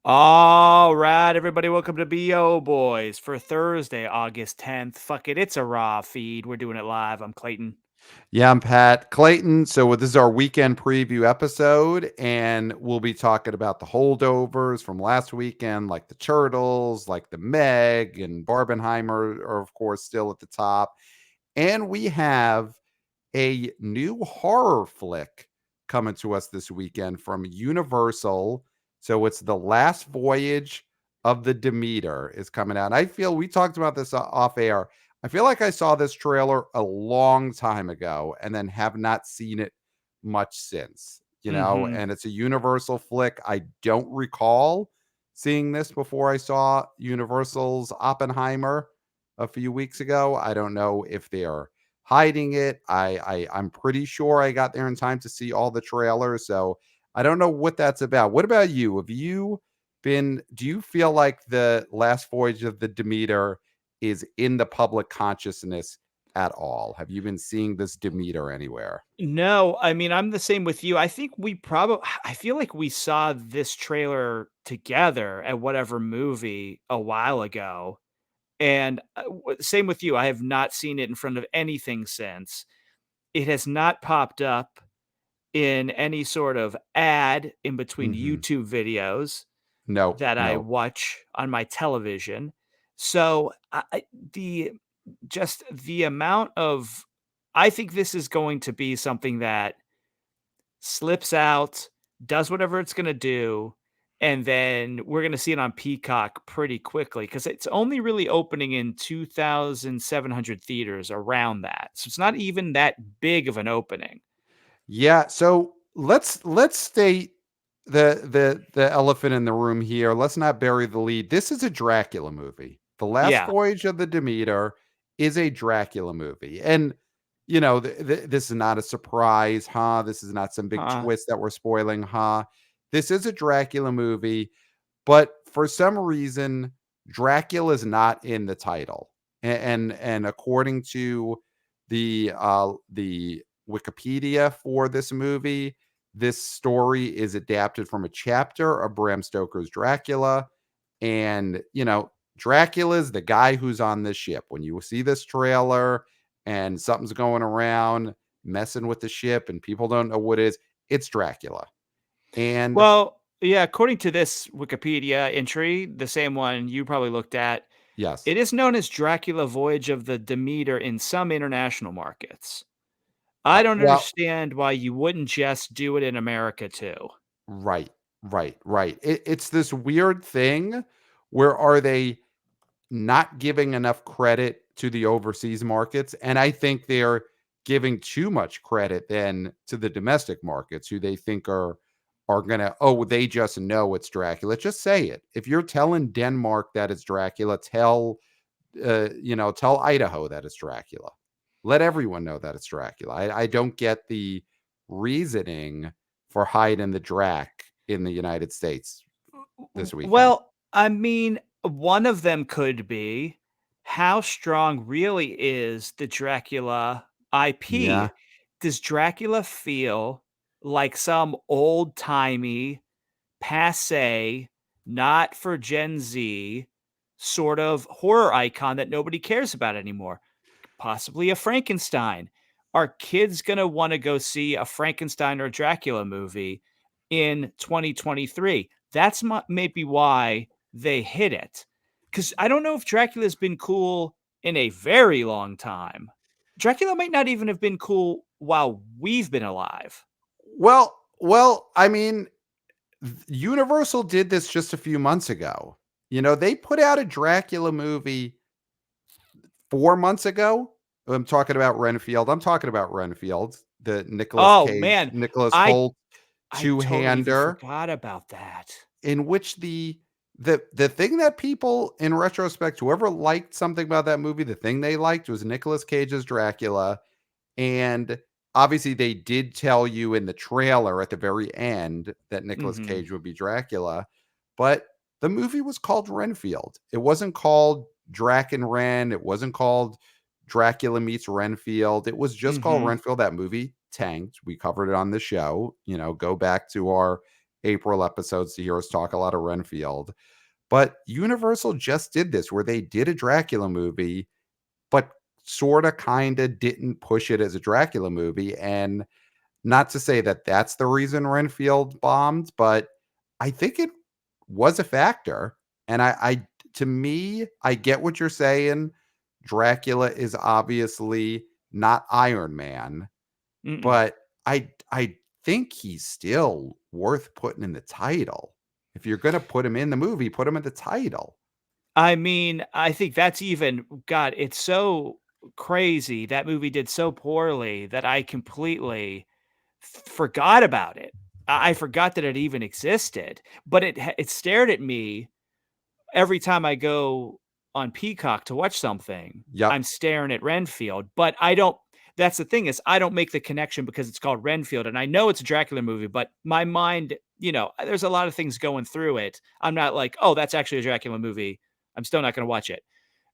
All right, everybody, welcome to BO Boys for Thursday, August 10th. Fuck it, it's a raw feed. We're doing it live. I'm Clayton. Yeah, I'm Pat Clayton. So this is our weekend preview episode, and we'll be talking about the holdovers from last weekend, like the Turtles, like the Meg, and Barbenheimer are of course still at the top. And we have a new horror flick coming to us this weekend from Universal. So it's The Last Voyage of the Demeter is coming out. And I feel we talked about this off air. I feel like I saw this trailer a long time ago and then have not seen it much since, Mm-hmm. and it's a Universal flick. I don't recall seeing this before I saw Universal's Oppenheimer a few weeks ago. I don't know if they're hiding it. I'm pretty sure I got there in time to see all the trailers, so I don't know what that's about. What about you? Have you been? Do you feel like the Last Voyage of the Demeter is in the public consciousness at all? Have you been seeing this Demeter anywhere? No, I mean, I'm the same with you. I think I feel like we saw this trailer together at whatever movie a while ago. And same with you. I have not seen it in front of anything since. It has not popped up in any sort of ad in between Hmm. YouTube videos No, that I no. watch on my television. So, the just the amount of I think this is going to be something that slips out, does whatever it's gonna do, and then we're gonna see it on Peacock pretty quickly because it's only really opening in 2,700 theaters around that. So it's not even that big of an opening. Yeah, so let's state the elephant in the room here. Let's not bury the lead. This is a Dracula movie. The Last Yeah. Voyage of the Demeter is a Dracula movie. And this is not a surprise, huh? This is not some big Uh, twist that we're spoiling, huh? This is a Dracula movie, but for some reason Dracula is not in the title. And according to the Wikipedia for this movie, this story is adapted from a chapter of Bram Stoker's Dracula. And, Dracula is the guy who's on this ship. When you see this trailer and something's going around messing with the ship and people don't know what it is, it's Dracula. And well, yeah, according to this Wikipedia entry, the same one you probably looked at, yes, it is known as Dracula Voyage of the Demeter in some international markets. I don't well, understand why you wouldn't just do it in America too. right, right. It's this weird thing where are they not giving enough credit to the overseas markets, and I think they're giving too much credit then to the domestic markets who they think are gonna, oh, they just know it's Dracula. Just say it. If you're telling Denmark that it's Dracula, tell Idaho that it's Dracula. Let everyone know that it's Dracula. I don't get the reasoning for hiding the Drac in the United States this weekend. Well, I mean, one of them could be how strong really is the Dracula IP? Yeah. Does Dracula feel like some old-timey, passe, not for Gen Z sort of horror icon that nobody cares about anymore? Possibly a Frankenstein. Are kids gonna wanna go see a Frankenstein or Dracula movie in 2023? That's maybe why they hit it. Because I don't know if Dracula's been cool in a very long time. Dracula might not even have been cool while we've been alive. Well, I mean, Universal did this just a few months ago. They put out a Dracula movie 4 months ago. I'm talking about Renfield. I'm talking about Renfield, the Nicolas Oh, Cage, man. Nicholas I Holt I totally even two-hander, forgot about that. in which the thing that people in retrospect, whoever liked something about that movie, the thing they liked was Nicolas Cage's Dracula. And obviously they did tell you in the trailer at the very end that Nicolas Mhm. Cage would be Dracula, but the movie was called Renfield. It wasn't called Drac and Ren. It wasn't called Dracula meets Renfield. It was just called Mhm. Renfield. That movie tanked. We covered it on the show. Go back to our April episodes to hear us talk a lot of Renfield. But Universal just did this where they did a Dracula movie, but sort of kind of didn't push it as a Dracula movie. And not to say that that's the reason Renfield bombed, but I think it was a factor. And to me, I get what you're saying. Dracula is obviously not Iron Man, Mm-mm. but I think he's still worth putting in the title. If you're going to put him in the movie, put him in the title. I mean, I think that's even God, it's so crazy. That movie did so poorly that I completely forgot about it. I forgot that it even existed, but it stared at me every time I go on Peacock to watch something. Yep. I'm staring at Renfield, but I don't that's the thing is I don't make the connection because it's called Renfield and I know it's a Dracula movie, but my mind, there's a lot of things going through it. I'm not like, "Oh, that's actually a Dracula movie." I'm still not going to watch it.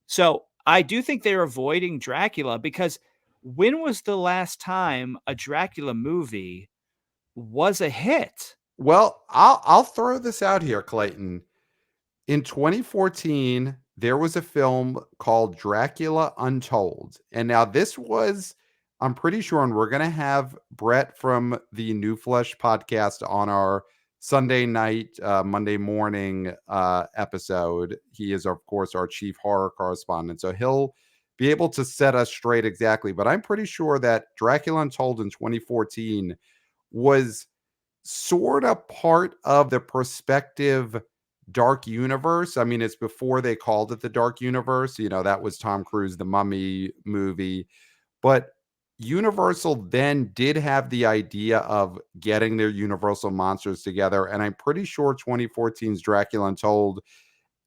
So, I do think they're avoiding Dracula because when was the last time a Dracula movie was a hit? Well, I'll throw this out here, Clayton. In 2014, there was a film called Dracula Untold. And now this was, I'm pretty sure, and we're going to have Brett from the New Flesh podcast on our Sunday night, Monday morning episode. He is, of course, our chief horror correspondent. So he'll be able to set us straight exactly. But I'm pretty sure that Dracula Untold in 2014 was sort of part of the prospective dark universe. I mean, it's before they called it the dark universe. That was Tom Cruise, the Mummy movie. But Universal then did have the idea of getting their Universal monsters together. And I'm pretty sure 2014's Dracula Untold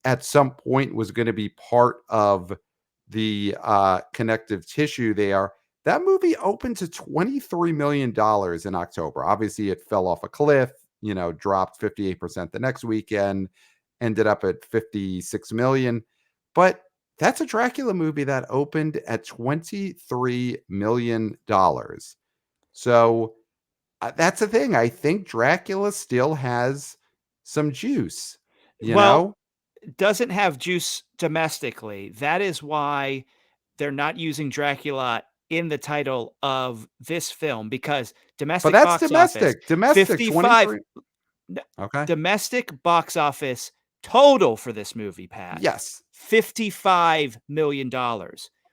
at some point was going to be part of the connective tissue there. That movie opened to $23 million in October. Obviously, it fell off a cliff, dropped 58% the next weekend, ended up at 56 million. But that's a Dracula movie that opened at $23 million. So that's the thing. I think Dracula still has some juice, you Well, know? doesn't have juice domestically. That is why they're not using Dracula in the title of this film because But domestic that's box office domestic. Domestic 55 23. n- Okay. domestic box office total for this movie, Pat. Yes. $55 million.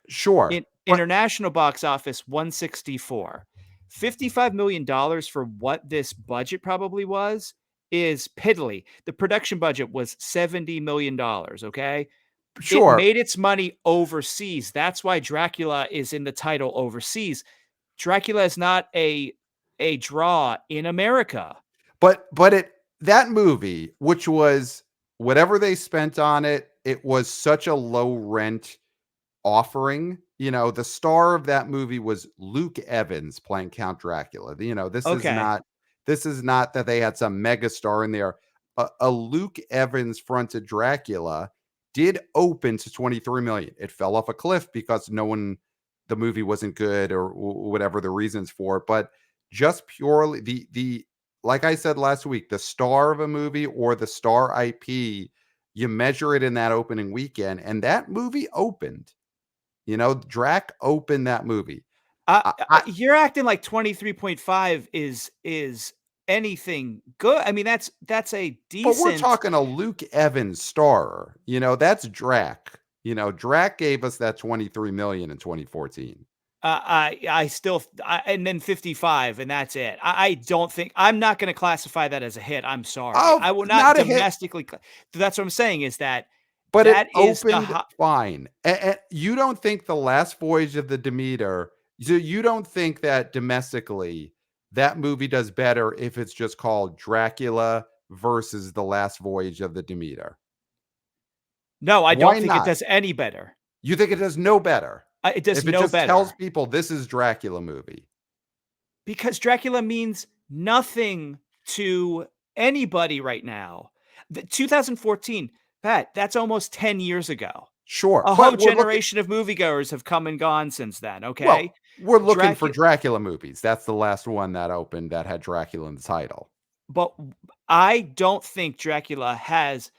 Sure. In But international box office 164. $55 million for what this budget probably was is piddly. The production budget was $70 million, okay? It sure. made its money overseas. That's why Dracula is in the title overseas. Dracula is not a draw in America. But that movie, which was whatever they spent on it, it was such a low rent offering. The star of that movie was Luke Evans playing Count Dracula. Okay. This is not that they had some mega star in there. A Luke Evans fronted Dracula did open to 23 million. It fell off a cliff because the movie wasn't good or whatever the reasons for it. But just purely the like I said last week, the star of a movie or the star IP, you measure it in that opening weekend, and that movie opened. Drac opened that movie. You're acting like 23.5 is anything good. I mean, that's a But we're decent. talking a Luke Evans star. That's Drac. Drac gave us that 23 million in 2014. I still and then 55 and that's it. I don't think I'm not going to classify that as a hit. I'm sorry. Oh, I will not not a hit, domestically. That's what I'm saying is that but it that is the opened fine. And you don't think the last voyage of the Demeter, so you don't think that domestically that movie does better if it's just called Dracula versus the last voyage of the Demeter? No, I don't Why think it not? does any better. You think it does no better It does if it no just tells better people this is Dracula movie? because Dracula means nothing to anybody right now. 2014, Pat, that's almost 10 years ago. Sure, A whole but we're looking. generation of moviegoers have come and gone since then, Well, okay? we're looking for Dracula Dracula movies. That's the last one that opened that had Dracula in the title. but I don't think Dracula has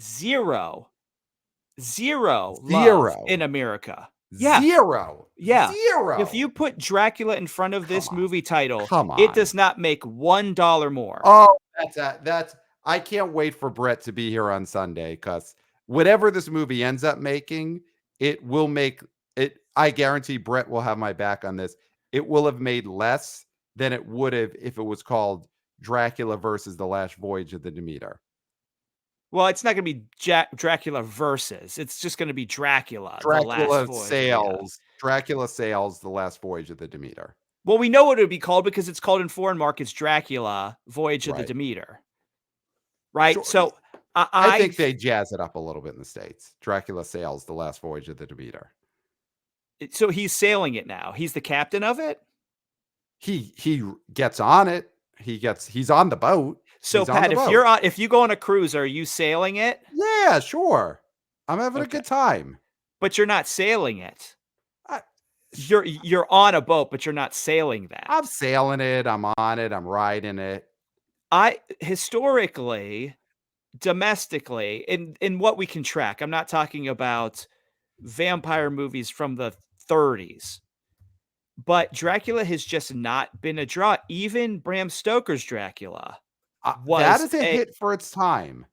zero love in Zero. America. Yeah. Zero. Yeah. If Zero. you put Dracula in front of Come this on. movie title, Come it on. does not make $1 more. Oh, that's I can't wait for Brett to be here on Sunday because whatever this movie ends up making, it will make it. I guarantee Brett will have my back on this. It will have made less than it would have if it was called Dracula versus the Last Voyage of the Demeter. Well, it's not going to be Dracula versus. It's just going to be Dracula, the last Dracula voyage. Yeah. sales. Dracula sales the Last Voyage of the Demeter. Well, we know what it would be called because it's called in foreign markets Dracula, Voyage of the Right. Demeter. Right? Sure. So I think they jazz it up a little bit in the States. Dracula sales the Last Voyage of the Demeter. So he's sailing it now. He's the captain of it? He gets on it. He's on the boat. So He's on Pat, the boat. if you go on a cruise, are you sailing it? Yeah, sure. I'm having a good time. But you're not sailing it. I, You're on a boat, but you're not sailing that. I'm sailing it. I'm on it. I'm riding it. Historically, domestically, in what we can track, I'm not talking about vampire movies from the 30s. But Dracula has just not been a draw. Even Bram Stoker's Dracula That was is a hit for its time.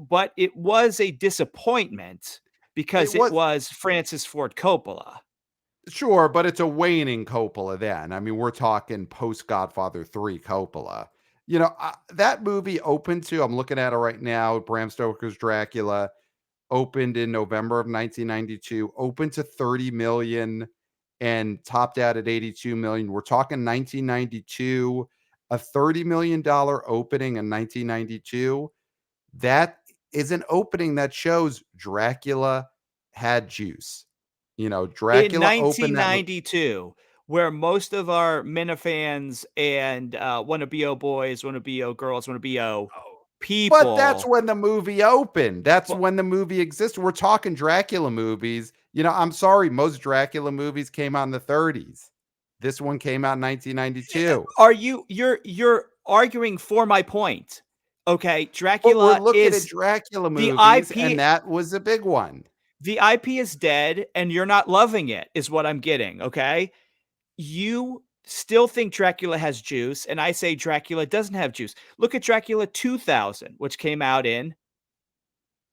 but it was a disappointment because it was Francis Ford Coppola. Sure, but it's a waning Coppola then. I mean, we're talking post Godfather 3 Coppola. You know, that movie opened to, I'm looking at it right now, Bram Stoker's Dracula opened in November of 1992, opened to 30 million and topped out at 82 million. We're talking 1992, a $30 million opening in 1992. That is an opening that shows Dracula had juice. You know, Dracula in opened that 1992, where most of our Minifans and wanna BO boys, wanna BO girls, wanna BO people. But that's when the movie opened. That's when the movie existed. We're talking Dracula movies. You know, I'm sorry, most Dracula movies came out in the 30s. This one came out in 1992. You're arguing for my point. Okay, But Dracula we're looking at is Dracula the movies, IP and that was a big one. the IP is dead and you're not loving it, is what I'm getting, okay? You still think Dracula has juice, and I say Dracula doesn't have juice. Look at Dracula 2000, which came out in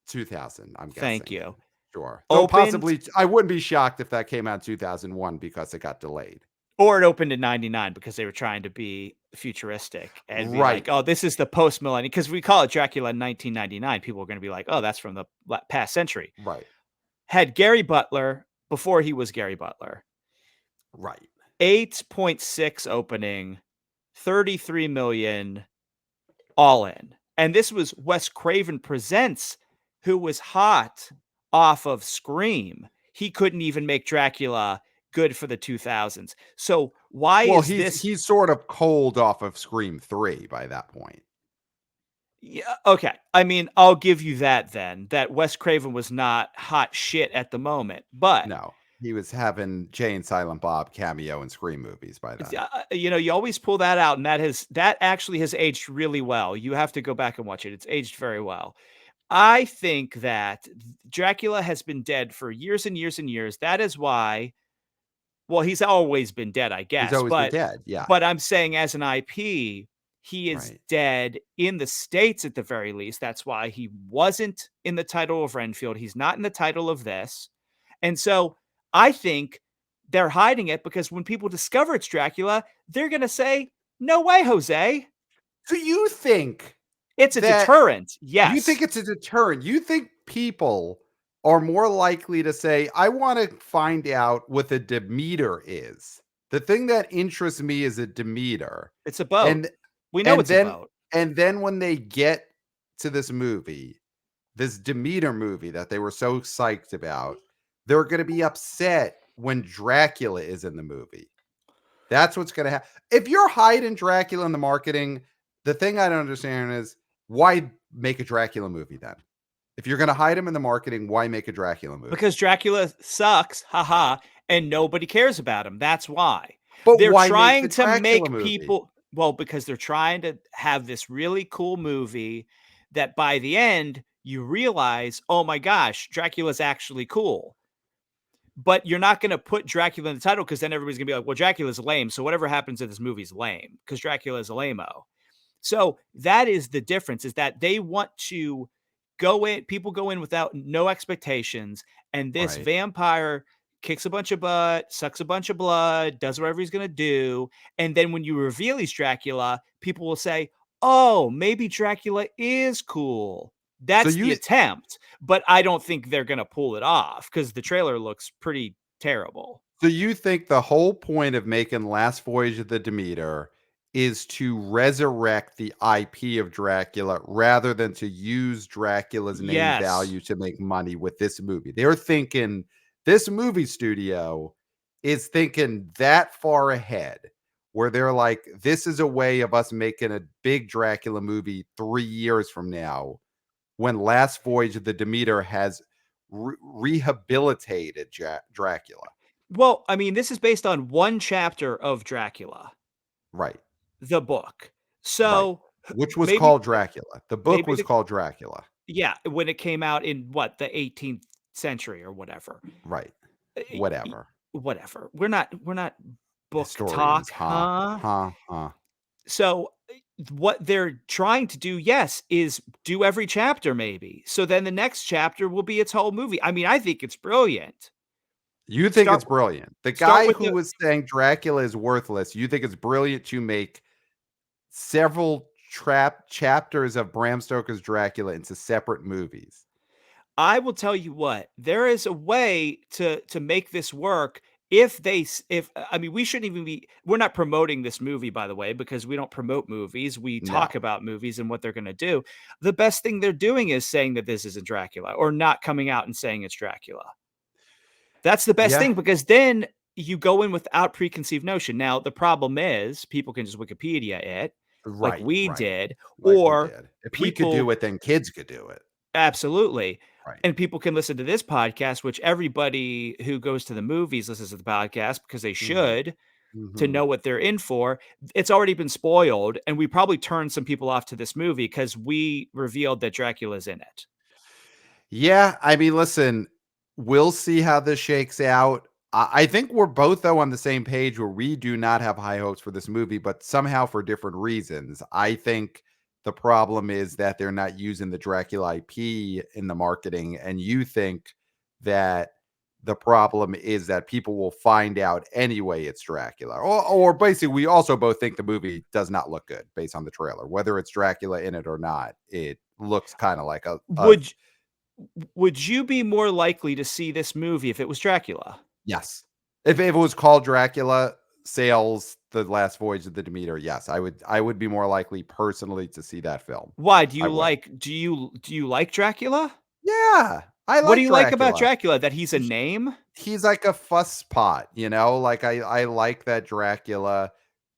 2000, I'm guessing. Thank you. Sure. Though possibly, I wouldn't be shocked if that came out in 2001 because it got delayed. Or it opened in 99 because they were trying to be futuristic and be like, oh, this is the post-millennium. Because we call it Dracula in 1999. People are going to be like, oh, that's from the past century. Right. Had Gary Butler before he was Gary Butler. Right. 8.6 opening, 33 million all in. And this was Wes Craven Presents, who was hot off of Scream. He couldn't even make Dracula good for the 2000s. So why is this? He's sort of cold off of Scream 3 by that point. Yeah, okay. I mean, I'll give you that then, that Wes Craven was not hot shit at the moment, but no, he was having Jay and Silent Bob cameo in Scream movies by then. You know, you always pull that out, and that actually has aged really well. You have to go back and watch it. It's aged very well. I think that Dracula has been dead for years and years and years. That is why, well, he's always been dead, I guess. He's always been dead, yeah. But I'm saying as an IP, he is dead in the States at the very least. That's why he wasn't in the title of Renfield. He's not in the title of this. And so I think they're hiding it because when people discover it's Dracula, they're going to say, no way, Jose. So you think it's a deterrent? Yes. You think it's a deterrent? You think people are more likely to say, I want to find out what the Demeter is. The thing that interests me is a Demeter. It's a boat. And we know it's a boat. And then when they get to this movie, this Demeter movie that they were so psyched about, they're going to be upset when Dracula is in the movie. That's what's going to happen. If you're hiding Dracula in the marketing, the thing I don't understand is why make a Dracula movie then? If you're going to hide him in the marketing, why make a Dracula movie? Because Dracula sucks, haha, and nobody cares about him. That's why. But they're why trying to make people. Well, because they're trying to have this really cool movie that by the end you realize, oh my gosh, Dracula's actually cool. But you're not going to put Dracula in the title because then everybody's going to be like, well, Dracula's lame. So whatever happens in this movie is lame because Dracula is a lame-o. So that is the difference, is that they want to go in, people go in without no expectations, and this Right. vampire kicks a bunch of butt, sucks a bunch of blood, does whatever he's going to do. And then when you reveal he's Dracula, people will say, oh, maybe Dracula is cool. So That's the you attempt, but I don't think they're going to pull it off because the trailer looks pretty terrible. So you think the whole point of making Last Voyage of the Demeter is to resurrect the IP of Dracula rather than to use Dracula's name Yes. value to make money with this movie? They're thinking this movie studio is thinking that far ahead, where they're like, this is a way of us making a big Dracula movie 3 years from now when Last Voyage of the Demeter has rehabilitated Dracula. Well, I mean, this is based on one chapter of Dracula, Right, the book. right. So Which was maybe called Dracula. The book maybe was the called Dracula. yeah, when it came out in what, the 18th century or whatever. Right. Y Whatever. whatever. We're not book Historians, talk, huh? huh? Huh, huh. So, what they're trying to do, yes, is do every chapter maybe. So then the next chapter will be its whole movie. I mean, I think it's brilliant. You think Start it's brilliant. The start guy with who the was saying Dracula is worthless, you think it's brilliant to make several trap chapters of Bram Stoker's Dracula into separate movies. I will tell you what, there is a way to make this work if they if I mean, we shouldn't even be, we're not promoting this movie, by the way, because we don't promote movies. We talk No. about movies and what they're going to do. The best thing they're doing is saying that this isn't Dracula, or not coming out and saying it's Dracula. That's the best Yeah. thing, because then you go in without preconceived notion. Now, the problem is people can just Wikipedia it like Right, we right. did, Like we or did. If we could do people it, then kids could do it. absolutely. Right. And people can listen to this podcast, which everybody who goes to the movies listens to the podcast because they Mhm. should, to Mhm. know what they're in for. It's already been spoiled, and we probably turned some people off to this movie because we revealed that Dracula's in it. Yeah, I mean, listen, we'll see how this shakes out. I think we're both though on the same page where we do not have high hopes for this movie, but somehow for different reasons. I think the problem is that they're not using the Dracula IP in the marketing, and you think that the problem is that people will find out anyway it's Dracula. Or basically, we also both think the movie does not look good based on the trailer, whether it's Dracula in it or not. It looks kind of like a Would would you be more likely to see this movie if it was Dracula? yes. If it was called Dracula Sales, The Last Voyage of the Demeter, yes, I would be more likely personally to see that film. Why I would. do you like Dracula? Yeah, I What do like you like about Dracula. Dracula? That he's a He name? he's like a fuss pot, you know? Like I like that Dracula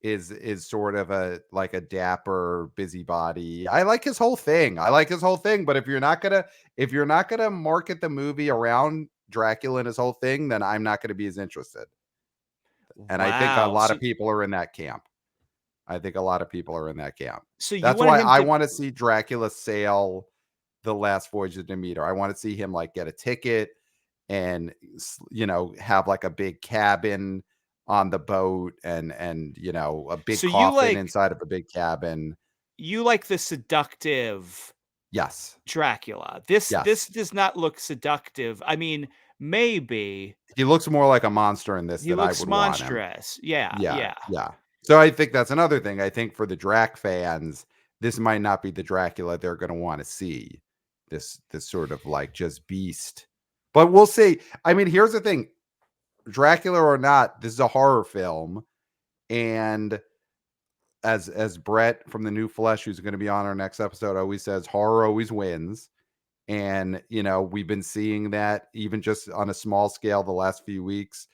is sort of a like a dapper busybody. I like his whole thing. I like his whole thing, but if you're not gonna market the movie around Dracula and his whole thing, then I'm not gonna be as interested. And I think a Wow. lot of people are in that camp. I think a lot of people are in that camp. So you That's wanted why him I to, wanna see Dracula sail the Last Voyage of Demeter. I wanna see him, like, get a ticket and have, like, a big cabin on the boat and a big so you coffin like inside of a big cabin. you like the seductive Yes. Dracula. This Yes. does not look seductive. I mean, maybe He looks more like a monster in this he than I looks would want him. monstrous. Yeah, Yeah, yeah. yeah. So I think that's another thing. I think for the Drac fans, this might not be the Dracula they're going to want to see. This sort of like just beast. But we'll see. I mean, here's the thing. Dracula or not, this is a horror film, and as Brett from the New Flesh, who's going to be on our next episode, always says, horror always wins. And, we've been seeing that even just on a small scale the last few weeks.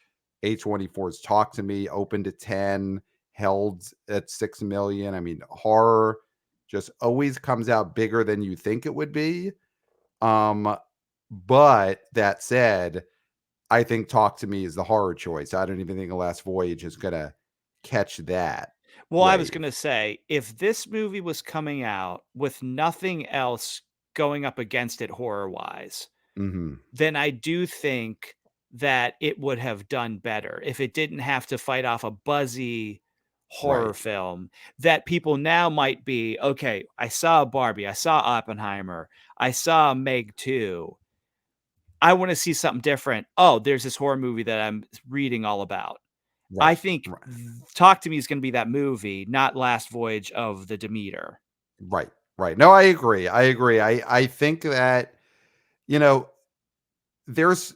A24's Talk to Me opened at 10, held at 6 million. I mean, horror just always comes out bigger than you think it would be. But that said, I think Talk to Me is the horror choice. I don't even think The Last Voyage is going to catch that. Well, I was wave. gonna say, if this movie was coming out with nothing else going up against it horror-wise, Mhm. then I do think that it would have done better if it didn't have to fight off a buzzy horror Right. film that people now might be, "Okay, I saw Barbie, I saw Oppenheimer, I saw Meg 2. I wanna see something different. Oh, there's this horror movie that I'm reading all about." I Right. think Right. Talk to Me is gonna be that movie, not Last Voyage of the Demeter. Right. Right. No, I agree. I agree. I think that, you know, there's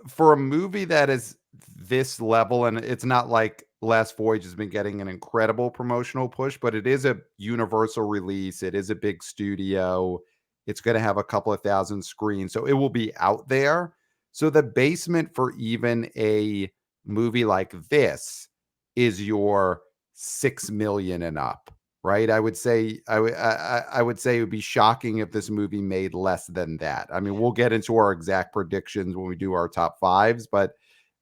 for a movie that is this level, and it's not like Last Voyage has been getting an incredible promotional push, but it is a universal release. It is a big studio. It's going to have a couple of thousand screens, so it will be out there. So the basement for even a movie like this is your 6 million and up, right? I would say I would say it would be shocking if this movie made less than that. I mean, we'll get into our exact predictions when we do our top fives, but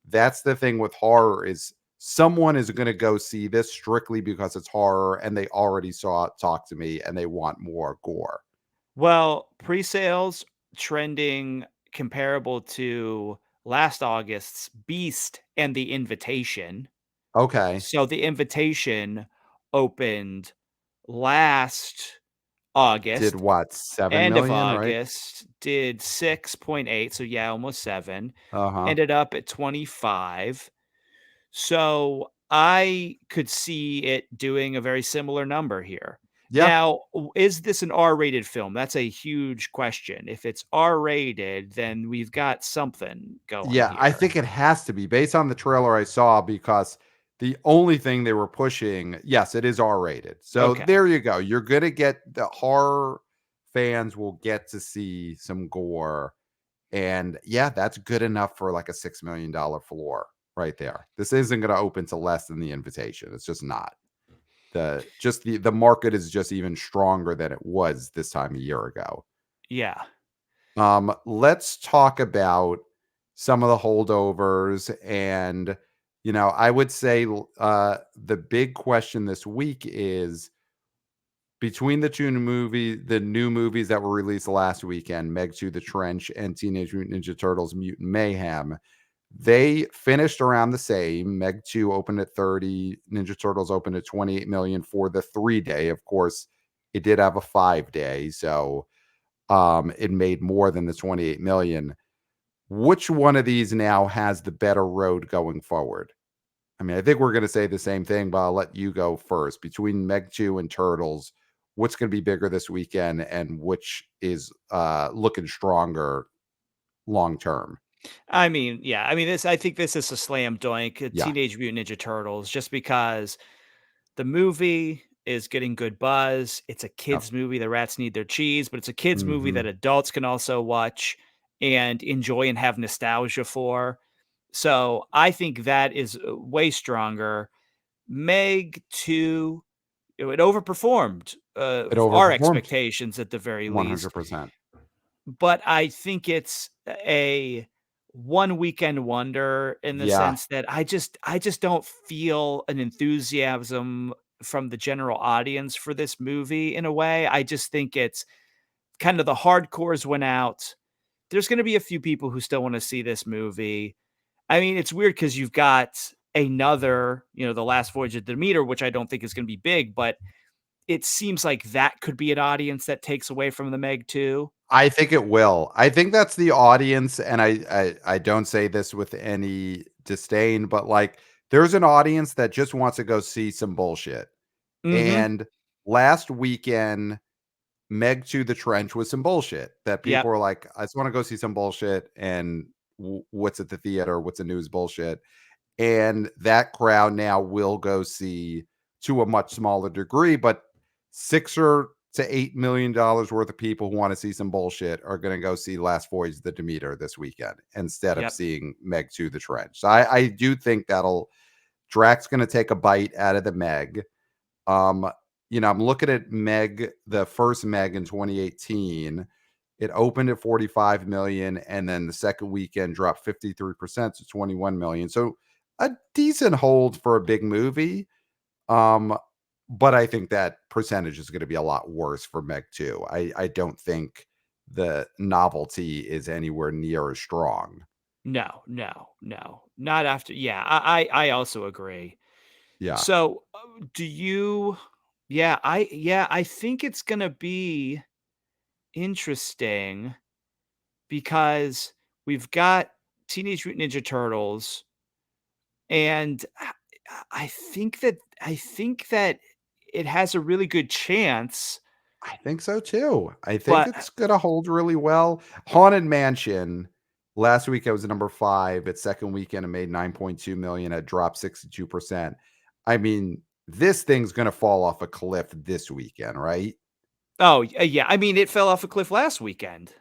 that's the thing with horror is someone is going to go see this strictly because it's horror and they already saw Talk to Me and they want more gore. Well, pre-sales trending comparable to last August's Beast and The Invitation. Okay. So, The Invitation opened last Did August, what? 7 end of million, right? August, did 6.8, so yeah, almost 7, Uh-huh. ended up at 25. So I could see it doing a very similar number here. Yeah. Now, is this an R-rated film? That's a huge question. If it's R-rated, then we've got something going Yeah, I here. think it has to be based on the trailer I saw because the only thing they were pushing, yes, it is R-rated. So Okay. there you go. You're gonna get the horror fans will get to see some gore. And yeah, that's good enough for like a $6 million floor right there. This isn't gonna open to less than The Invitation. It's just not. The market is just even stronger than it was this time a year ago. Yeah. Let's talk about some of the holdovers. And, I would say the big question this week is between the new movies that were released last weekend, Meg 2 The Trench and Teenage Mutant Ninja Turtles Mutant Mayhem. They finished around the same. Meg 2 opened at 30, Ninja Turtles opened at 28 million for the 3-day. Of course, it did have a 5-day, so it made more than the 28 million. Which one of these now has the better road going forward? I mean, I think we're going to say the same thing, but I'll let you go first. Between Meg 2 and Turtles, what's going to be bigger this weekend and which is looking stronger long term? I mean, yeah. I mean, I think this is a slam dunk, Yeah. Teenage Mutant Ninja Turtles, just because the movie is getting good buzz. It's a Yep. kids movie, the rats need their cheese, but it's a kids movie Hmm. that adults can also watch and enjoy and have nostalgia for. So, I think that is, way stronger. Meg 2, it overperformed, It our overperformed expectations at the very least, 100%. but I think it's a one weekend wonder in the Yeah. sense that I just don't feel an enthusiasm from the general audience for this movie in a way. I just think it's kind of the hardcores went out. There's gonna be a few people who still wanna see this movie. I mean, it's weird because 'cause you've got another, The Last Voyage of Demeter, which I don't think is gonna be big, but it seems like that could be an audience that takes away from the Meg too. I think it will. I think that's the audience, and I don't say this with any disdain, but like there's an audience that just wants to go see some bullshit. Mhm. And last weekend, Meg to the Trench was some bullshit that people Yep. were like, I just want to go see some bullshit. And what's at the theater? What's the news bullshit? And that crowd now will go see to a much smaller degree, but $6 to $8 million worth of people who want to see some bullshit are going to go see Last Voyage of the Demeter this weekend instead of Yep. seeing Meg to the Trench. So I do think that'll Drax going to take a bite out of the Meg. Um, I'm looking at Meg, the first Meg in 2018. It opened at 45 million, and then the second weekend dropped 53% to 21 million. So a decent hold for a big movie. Um, but I think that percentage is going to be a lot worse for Meg 2. I don't think the novelty is anywhere near as strong. No, no, no. Not after yeah, I also agree. Yeah. So, do you yeah, I think it's gonna be interesting because we've got Teenage Mutant Ninja Turtles, and I think that it has a really good chance, I think so too. I think but it's gonna hold really well. Haunted Mansion, last week it was number 5. Its second weekend, it made 9.2 million. It dropped 62%. I mean, this thing's gonna fall off a cliff this weekend, right? oh, yeah, I mean, it fell off a cliff last weekend.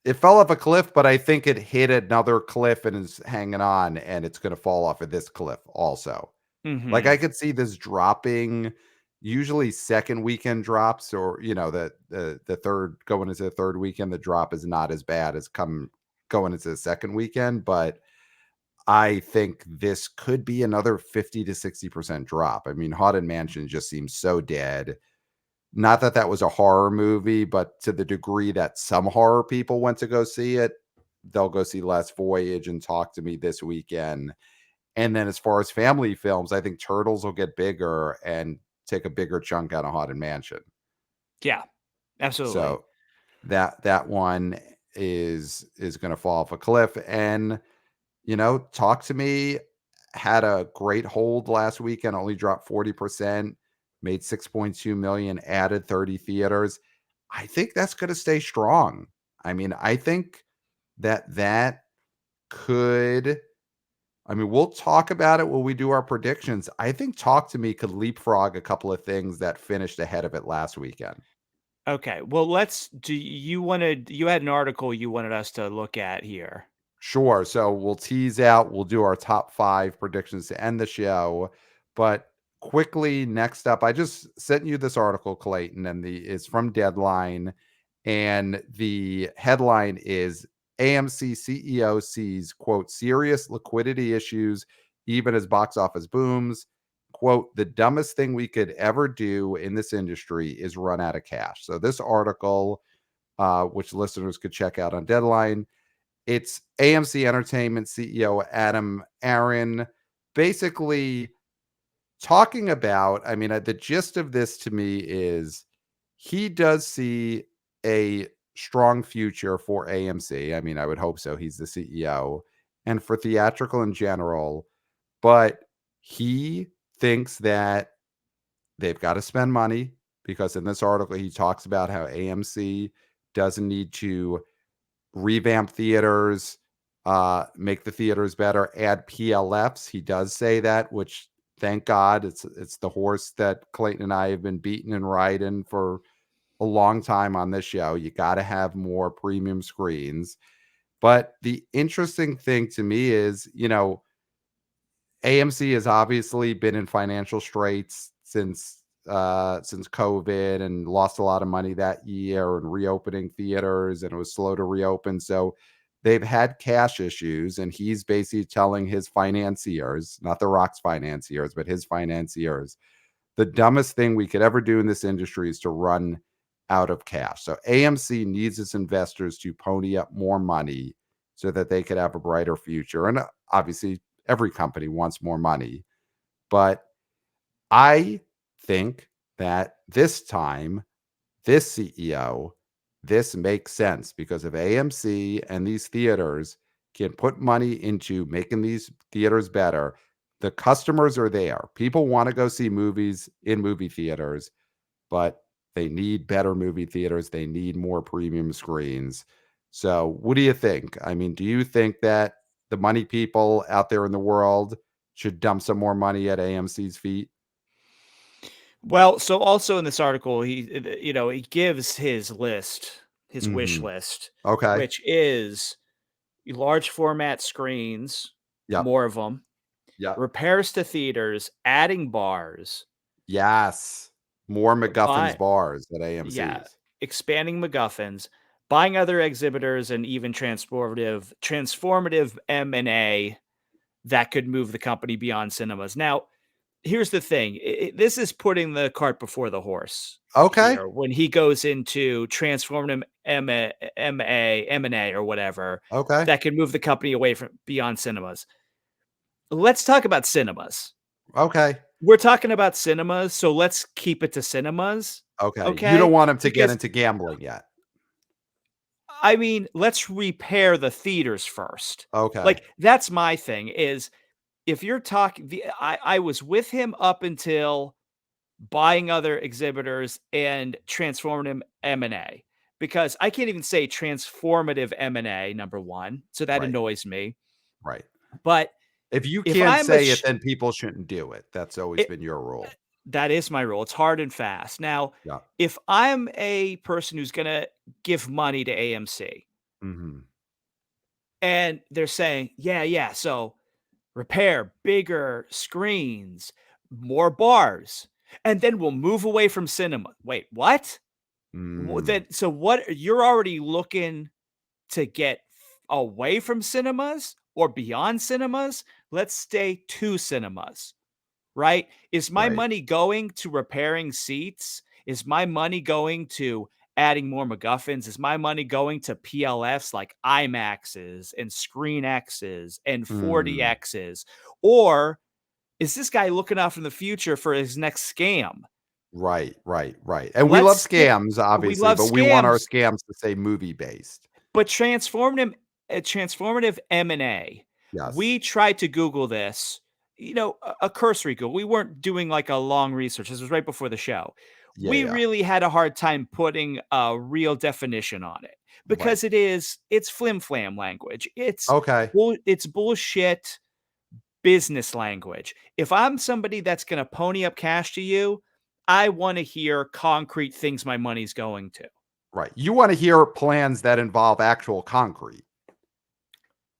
It fell off a cliff, but I think it hit another cliff and is hanging on, and it's gonna fall off of this cliff also. Like, I Mhm. could see this dropping. Usually second weekend drops, or, the third, going into the third weekend, the drop is not as bad as going into the second weekend, but I think this could be another 50 to 60% drop. I mean, Haunted Mansion just seems so dead. Not that that was a horror movie, but to the degree that some horror people went to go see it, they'll go see Last Voyage and Talk to Me this weekend. And then as far as family films, I think Turtles will get bigger and take a bigger chunk out of Haunted Mansion. Yeah, absolutely. So that one is going to fall off a cliff. And Talk to Me had a great hold last weekend, only dropped 40%, made 6.2 million, added 30 theaters. I think that's going to stay strong. I mean, I think that could. I mean, we'll talk about it when we do our predictions. I think Talk to Me could leapfrog a couple of things that finished ahead of it last weekend. Okay, well, let's do you had an article you wanted us to look at here. Sure. So we'll tease out, we'll do our top 5 predictions to end the show. But quickly, next up, I just sent you this article, Clayton, and it's from Deadline. And the headline is AMC CEO sees, quote, serious liquidity issues, even as box office booms. Quote, the dumbest thing we could ever do in this industry is run out of cash. So this article, which listeners could check out on Deadline, it's AMC Entertainment CEO Adam Aaron basically talking about, I mean, the gist of this to me is he does see a strong future for AMC. I mean, I would hope so. He's the CEO, and for theatrical in general, but he thinks that they've got to spend money because in this article, he talks about how AMC doesn't need to revamp theaters, make the theaters better, add PLFs. He does say that, which thank God, it's the horse that Clayton and I have been beating and riding for a long time on this show. You got to have more premium screens. But the interesting thing to me is, AMC has obviously been in financial straits since COVID and lost a lot of money that year and reopening theaters, and it was slow to reopen. So they've had cash issues, and he's basically telling his financiers, not the Rock's financiers, but his financiers, the dumbest thing we could ever do in this industry is to run out of cash. So AMC needs its investors to pony up more money so that they could have a brighter future. And obviously, every company wants more money. But I think that this time, this CEO, this makes sense because if AMC and these theaters can put money into making these theaters better, the customers are there. People want to go see movies in movie theaters, but they need better movie theaters. They need more premium screens. So, what do you think? I mean, do you think that the money people out there in the world should dump some more money at AMC's feet? Well, so also in this article, he gives his list, his wish Mhm. list, Okay. which is large format screens, Yep. more of them, Yep. repairs to theaters, adding bars, Yes. More MacGuffin's buy bars at yeah, AMC's. expanding MacGuffins, buying other exhibitors, and even transformative M&A that could move the company beyond cinemas. Now, here's the thing. This is putting the cart before the horse Okay. here when he goes into transformative M&A or whatever Okay. that can move the company away from beyond cinemas. Let's talk about cinemas. Okay. We're talking about cinemas, so let's keep it to cinemas, Okay. You don't okay? want him to get Because into gambling yet. I mean, let's repair the theaters first. Okay. Like, that's my thing is if you're talking I was with him up until buying other exhibitors and transformative M&A because I can't even say transformative M&A, number 1, so that Right. annoys me. Right. But If you if can't I'm a say it, sh then people shouldn't do it. That's always it been your rule. that is my rule. It's hard and fast. Now, Yeah. if I'm a person who's gonna give money to AMC Mhm. and they're saying, "Yeah, yeah, so repair bigger screens, more bars, and then we'll move away from cinema." Wait, what? Mm. Then so what you're already looking to get away from cinemas or beyond cinemas? Let's stay to cinemas. Right? Is my Right. money going to repairing seats? Is my money going to adding more MacGuffins? Is my money going to PLFs like IMAXs and Screen X's and Mm. 40X's? Or is this guy looking out in the future for his next scam? Right, right, right. And we Let's love stick scams, we obviously, love but we want our scams, scams to say movie based. but transformative M&A, Yes. we tried to Google this, a cursory Google. We weren't doing like a long research. This was right before the show. Yeah, We yeah. really had a hard time putting a real definition on it Right. because it's flim flam language. Okay. It's bullshit business language. If I'm somebody that's going to pony up cash to you, I want to hear concrete things my money's going to. Right. You want to hear plans that involve actual concrete.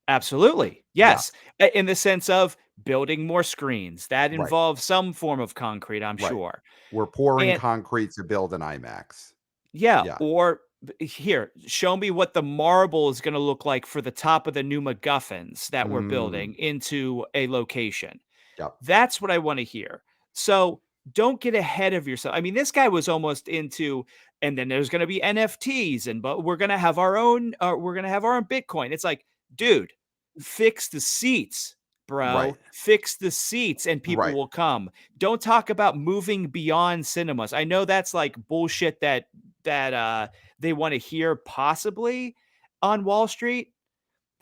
Absolutely. Yes. Yes. In the sense of building more screens. That Right. involves some form of concrete, I'm Right. sure. We're pouring And concrete to build an IMAX. yeah, Yeah. or here, show me what the marble is going to look like for the top of the new MacGuffins that we're Mm. building into a location. Yep. That's what I want to hear. So don't get ahead of yourself. I mean, this guy was almost into, and then there's going to be NFTs, and but we're going to have our own, we're going to have our own Bitcoin. It's like, dude, fix the seats, Right. bro. Fix the seats, and people Right. will come. Don't talk about moving beyond cinemas. I know that's like bullshit that they want to hear possibly on Wall Street,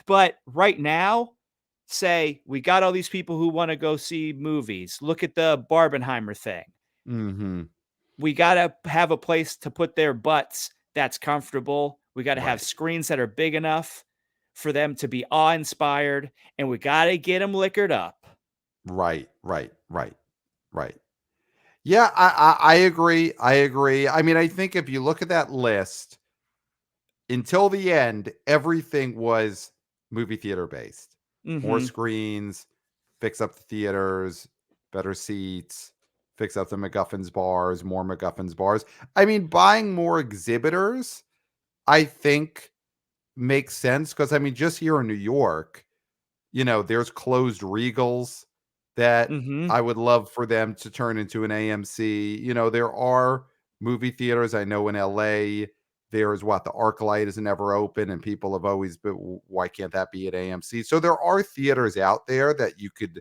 but right now, say we got all these people who want to go see movies. Look at the Barbenheimer thing. Mhm. We got to have a place to put their butts that's comfortable. We got to have Right. screens that are big enough for them to be awe inspired, and we got to get them liquored up. Right. Right. Right. Right. Yeah, I agree. I agree. I mean, I think if you look at that list, until the end, everything was movie theater based. More Hmm. screens, fix up the theaters, better seats, fix up the MacGuffins bars, more MacGuffins bars. I mean, buying more exhibitors, I think makes sense because I mean, just here in New York, there's closed Regals that Hmm. I would love for them to turn into an AMC. There are movie theaters. I know in LA, there's the ArcLight is never open, and people have always been, why can't that be at AMC? So there are theaters out there that you could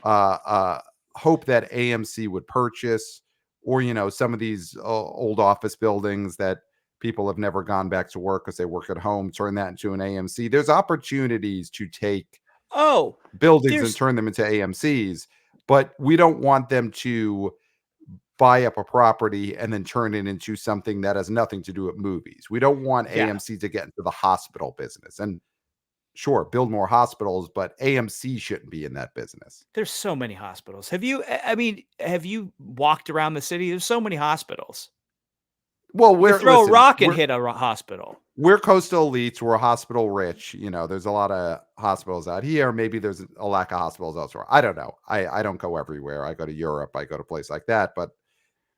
uh, uh, hope that AMC would purchase, or some of these old office buildings that people have never gone back to work because they work at home, turn that into an AMC. There's opportunities to take Oh, buildings and there's turn them into AMCs, but we don't want them to buy up a property and then turn it into something that has nothing to do with movies. We don't want yeah. AMC to get into the hospital business. And sure, build more hospitals, but AMC shouldn't be in that business. There's so many hospitals. I mean, have you walked around the city? There's so many hospitals. Well, You could we're throw a listen, rock and we're hit a hospital. we're coastal elites. We're hospital rich. There's a lot of hospitals out here. Maybe there's a lack of hospitals elsewhere. I don't know. I don't go everywhere. I go to Europe. I go to places like that. But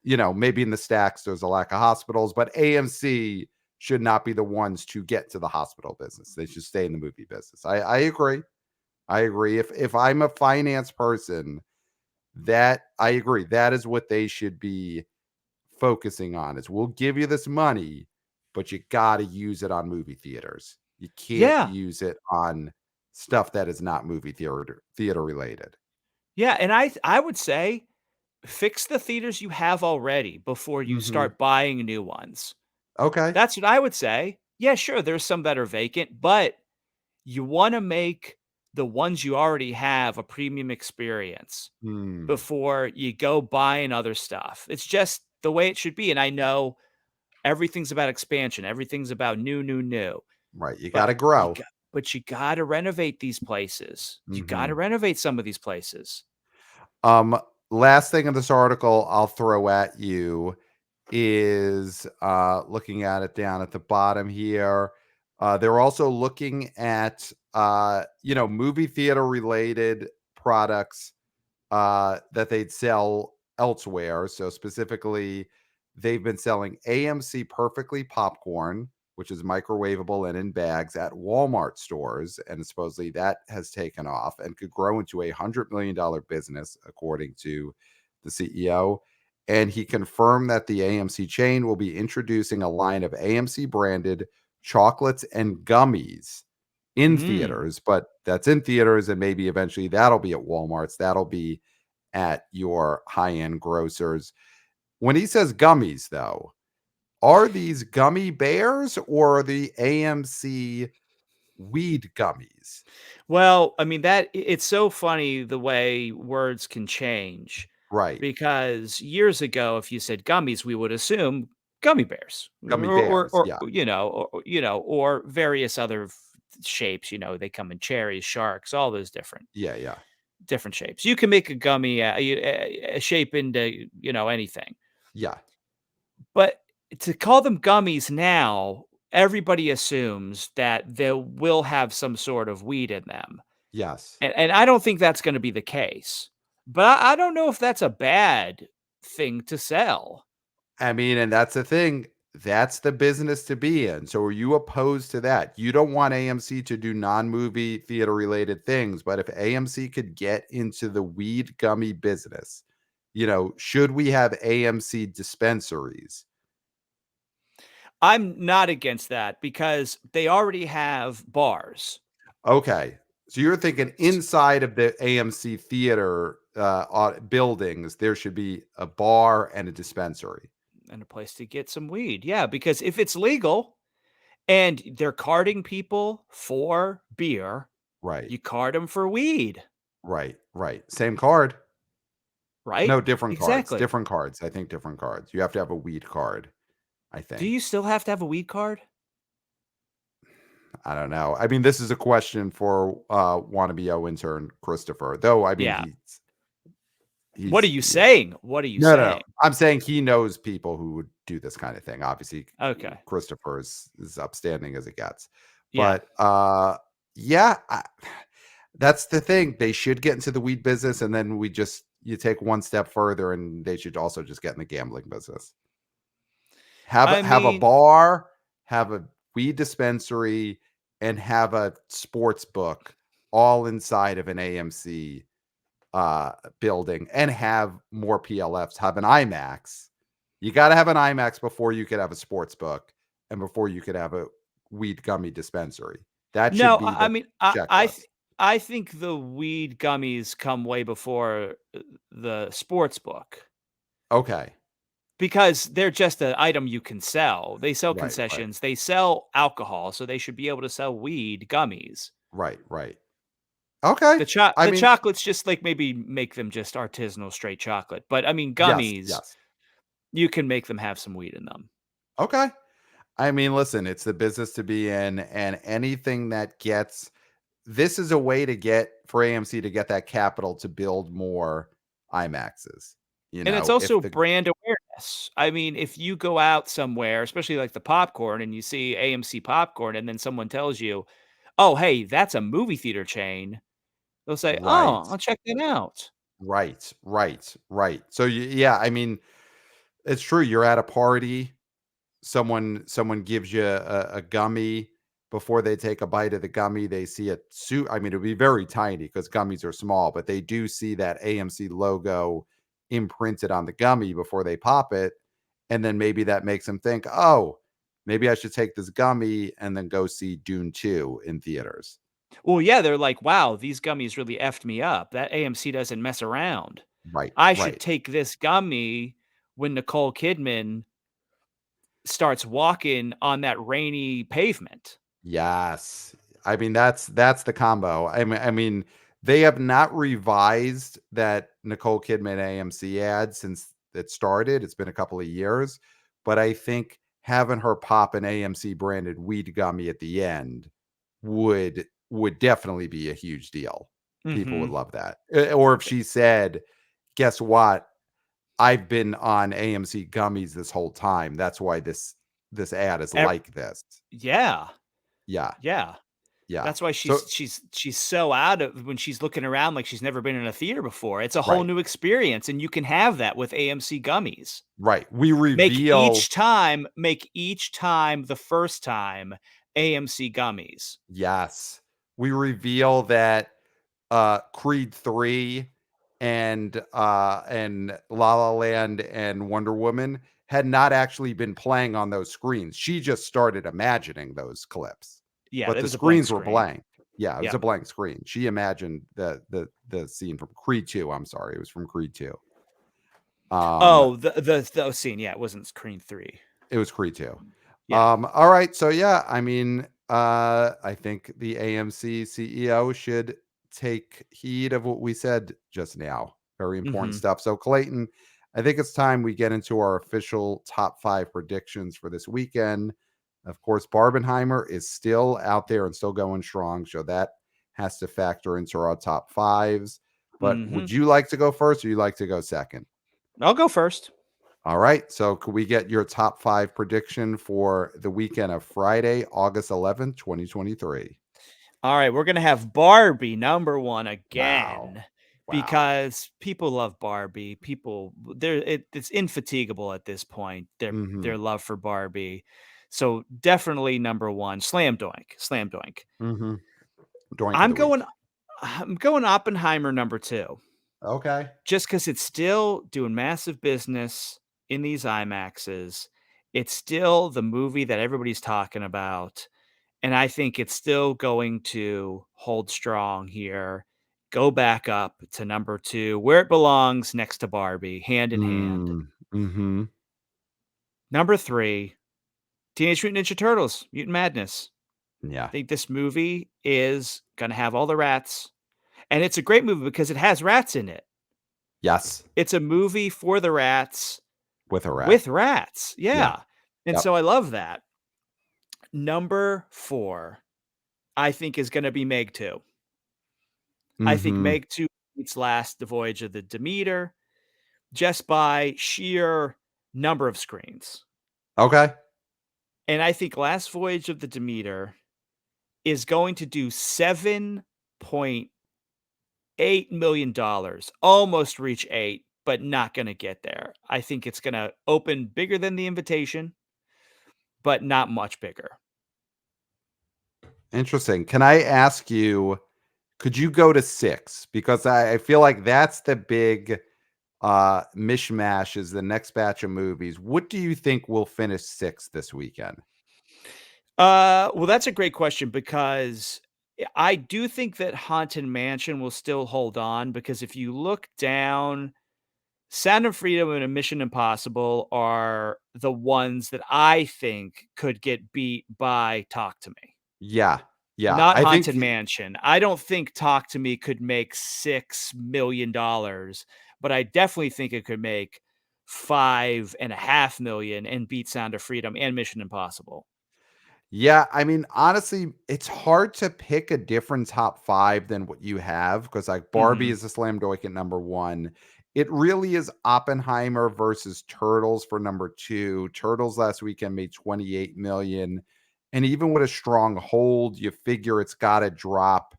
maybe in the stacks there's a lack of hospitals. But AMC should not be the ones to get to the hospital business. They should stay in the movie business. I agree. I agree. If I'm a finance person, That I agree. That is what they should be focusing on is we'll give you this money, but you got to use it on movie theaters. You can't Yeah. use it on stuff that is not movie theater related. Yeah, and I would say fix the theaters you have already before you Mhm. start buying new ones. Okay. That's what I would say. Yeah, sure, there's some that are vacant, but you wanna make the ones you already have a premium experience Hmm. before you go buying other stuff. It's just the way it should be, and I know everything's about expansion, everything's about new, new, new, Right. You got but to grow. you gotta renovate these places. You gotta Mhm. renovate some of these places. Um, Last thing in this article I'll throw at you is looking at it down at the bottom here. They're also looking at movie theater related products that they'd sell elsewhere. So specifically, they've been selling AMC Perfectly popcorn, which is microwavable and in bags at Walmart stores, and supposedly that has taken off and could grow into $100 million business, according to the CEO. And he confirmed that the AMC chain will be introducing a line of AMC branded chocolates and gummies in Mm. theaters, but that's in theaters, and maybe eventually that'll be at Walmart's. That'll be at your high-end grocers. When he says gummies, though, are these gummy bears or are the AMC weed gummies? Well, I mean, it's so funny the way words can change Right. because years ago, if you said gummies, we would assume gummy bears Gummy bears. or Yeah. or various other shapes. They come in cherries, sharks, all those Yeah. Yeah. different shapes. You can make a gummy a shape into anything, Yeah. but to call them gummies now, everybody assumes that they will have some sort of weed in them. Yes. And I don't think that's gonna be the case, but I don't know if that's a bad thing to sell. I mean, and that's the thing. That's the business to be in. So are you opposed to that? You don't want AMC to do non-movie theater related things, but if AMC could get into the weed gummy business, should we have AMC dispensaries? I'm not against that because they already have bars Okay. So you're thinking s inside of the AMC theater buildings, there should be a bar and a dispensary. and a place to get some weed. Yeah, because if it's legal and they're carding people for beer, Right. you card them for weed, Right. Right. Same card. right? No, different cards. Exactly. Different cards. I think different cards. You have to have a weed card, I Do think. you still have to have a weed card? I don't know. I mean, this is a question for wannabe O intern Christopher. Though, I mean, Yeah. What are he's you saying? What are you no, no, no. saying? I'm saying he knows people who would do this kind of thing. Obviously, Okay. Christopher is upstanding as it gets. Yeah. But yeah, that's the thing. They should get into the weed business, and then you take one step further, and they should also just get in the gambling business. I Have a mean, bar, have a weed dispensary, and have a sports book all inside of an AMC building, and have more PLFs, have an IMAX. You got to have an IMAX before you could have a sports book and before you could have a weed gummy dispensary. That should no, be I the mean, checklist. I think the weed gummies come way before the sports book Okay. because they're just an item you can sell. They sell Right, right. concessions, they sell alcohol, so they should be able to sell weed gummies. Right, right. Okay. I The mean, chocolates just like maybe make them just artisanal straight chocolate, but I mean yes, gummies, yes. you can make them have some weed in them. Okay. I mean, listen, it's the business to be in, and anything that gets this is a way to get for AMC to get that capital to build more IMAXs. And it's If also the brand awareness. I mean, if you go out somewhere, especially like the popcorn, and you see AMC popcorn, and then someone tells you, "Oh, hey, that's a movie theater chain," they'll say, right, "Oh, I'll check that out." right, right, right. So yeah, I mean, it's true. You're at a party, someone gives you a gummy. before they take a bite of the gummy, they see it. I mean, it'd be very tiny because gummies are small, but they do see that AMC logo imprinted on the gummy before they pop it. And then maybe that makes them think, oh, maybe I should take this gummy and then go see Dune 2 in theaters. Well, yeah, they're like, "Wow, these gummies really effed me up. That AMC doesn't mess around. Right, I should right. take this gummy when Nicole Kidman starts walking on that rainy pavement." Yes. I mean, that's the combo. I mean, they have not revised that Nicole Kidman AMC ad since it started. It's been a couple of years, but I think having her pop an AMC branded weed gummy at the end would definitely be a huge deal. People would Mhm. love that. Or if she said, "Guess what? I've been on AMC gummies this whole time. That's why this ad is Ev like this." Yeah, Yeah. yeah. Yeah. That's why So she's so out of when she's looking around like she's never been in a theater before. It's a whole right, new experience, and you can have that with AMC gummies. right. We Make reveal each time the first time AMC gummies. yes. We reveal that Creed 3 and La La Land and Wonder Woman had not actually been playing on those screens. She just started imagining those clips. Yeah, But it the was a blank screens were screen. blank. Yeah, it was a Yep. blank screen. She imagined the scene from Creed 2. I'm sorry. It was from Creed 2. Um Oh, the scene, yeah, it wasn't Screen 3. It was Creed 2. Yeah. All right. So yeah, I mean, I think the AMC CEO should take heed of what we said just now. Very important Mhm. stuff. So Clayton, I think it's time we get into our official top 5 predictions for this weekend. Of course, Barbenheimer is still out there and still going strong, so that has to factor into our top 5s. But would Mhm. you like to go first or you like to go second? I'll go first. All right. So, could we get your top 5 prediction for the weekend of Friday, August 11th, 2023? Alright, we're gonna have Barbie number 1 Wow. again Wow. because people love Barbie. People it's infatigable at this point, Mhm. their love for Barbie. So, definitely number 1, slam doink, slam doink. Mhm. Doink of I'm the week. going I'm going Oppenheimer number 2, Okay. just because it's still doing massive business in these IMAXs. It's still the movie that everybody's talking about. And I think it's still going to hold strong here, go back up to number 2, where it belongs next to Barbie, hand in hand. Mhm. Number 3, Teenage Mutant Ninja Turtles: Mutant Madness. Yeah. I think this movie is gonna have all the rats, and it's a great movie because it has rats in it. Yes. It's a movie for the rats With a rat. with rats, Yeah. yeah, and Yep. so I love that. Number 4, I think is gonna be Meg 2. I think Mhm. Meg 2 beats last The Voyage of the Demeter just by sheer number of screens. Okay. And I think Last Voyage of the Demeter is going to do $7.8 million, almost reach 8, but not gonna get there. I think it's gonna open bigger than The Invitation, but not much bigger. Interesting. Can I ask you, could you go to 6? Because I feel like that's the big mishmash is the next batch of movies. What do you think will finish 6 this weekend? Well, that's a great question because I do think that Haunted Mansion will still hold on because if you look down, Sound of Freedom and a Mission Impossible are the ones that I think could get beat by Talk to Me. Yeah. Yeah. Not I think Haunted Mansion. I don't think Talk to Me could make $6 million, but I definitely think it could make 5.5 million and beat Sound of Freedom and Mission Impossible. yeah, I mean, honestly, it's hard to pick a different top 5 than what you have because, like, Barbie Mhm. is a slam dunk at number 1. It really is Oppenheimer versus Turtles for number 2. Turtles last weekend made 28 million, and even with a strong hold, you figure it's gotta drop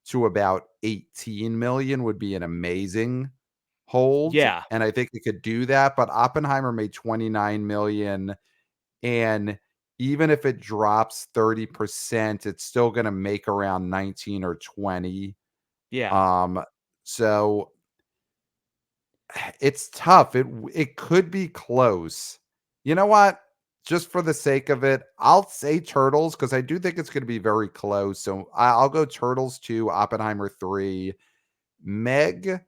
to about 18 million would be an amazing hold, Yeah. and I think it could do that, but Oppenheimer made 29 million, and even if it drops 30%, it's still going to make around 19 or 20. Yeah. Um, so it's tough. It could be close. You know what? Just for the sake of it, I'll say Turtles because I do think it's going to be very close. So I'll go Turtles 2, Oppenheimer 3. Meg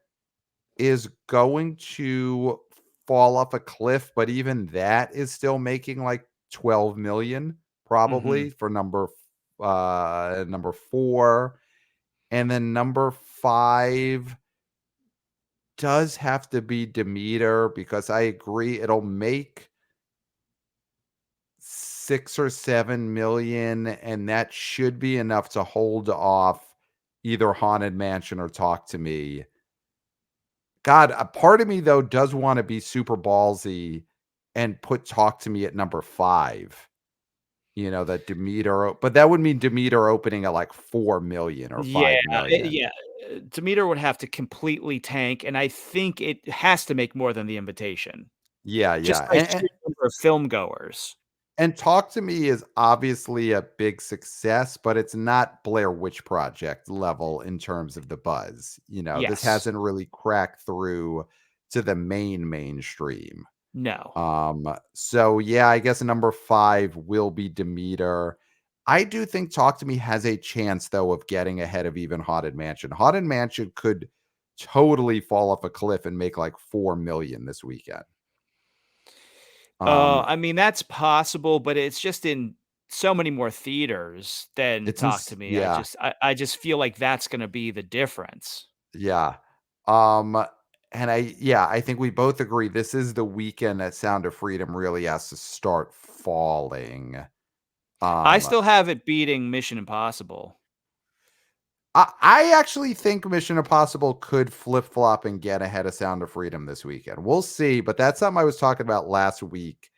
is going to fall off a cliff, but even that is still making like 12 million Mhm. probably for number 4. And then number 5 does have to be Demeter because I agree it'll make 6 or 7 million, and that should be enough to hold off either Haunted Mansion or Talk to Me. God, a part of me though does want to be super ballsy and put Talk to Me at number 5. You know, that Demeter, but that would mean Demeter opening at like 4 million or Yeah, 5 million. yeah, Demeter would have to completely tank, and I think it has to make more than The Invitation, Yeah, just yeah. by sheer number of film goers. And Talk to Me is obviously a big success, but it's not Blair Witch Project level in terms of the buzz. You know, this Yes. hasn't really cracked through to the mainstream. No. So yeah, I guess number 5 will be Demeter. I do think Talk to Me has a chance though of getting ahead of even Haunted Mansion. Haunted Mansion could totally fall off a cliff and make like 4 million this weekend. Um, I mean, that's possible, but it's just in so many more theaters than Talk to Me. yeah, I just feel like that's gonna be the difference. yeah. Um, and I think we both agree this is the weekend that Sound of Freedom really has to start falling. I Um, still have it beating Mission Impossible. I actually think Mission Impossible could flip flop and get ahead of Sound of Freedom this weekend. We'll see, but that's something I was talking about last week.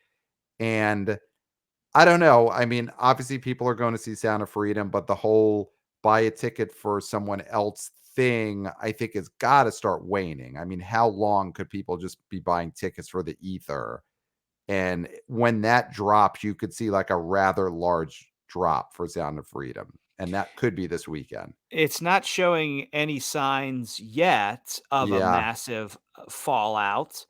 And I don't know. I mean, obviously, people are going to see Sound of Freedom, but the whole buy a ticket for someone else thing, I think, has got to start waning. I mean, how long could people just be buying tickets for the ether? And when that drops, you could see like a rather large drop for Sound of Freedom. And that could be this weekend. It's not showing any signs yet of a Yeah, massive, fallout,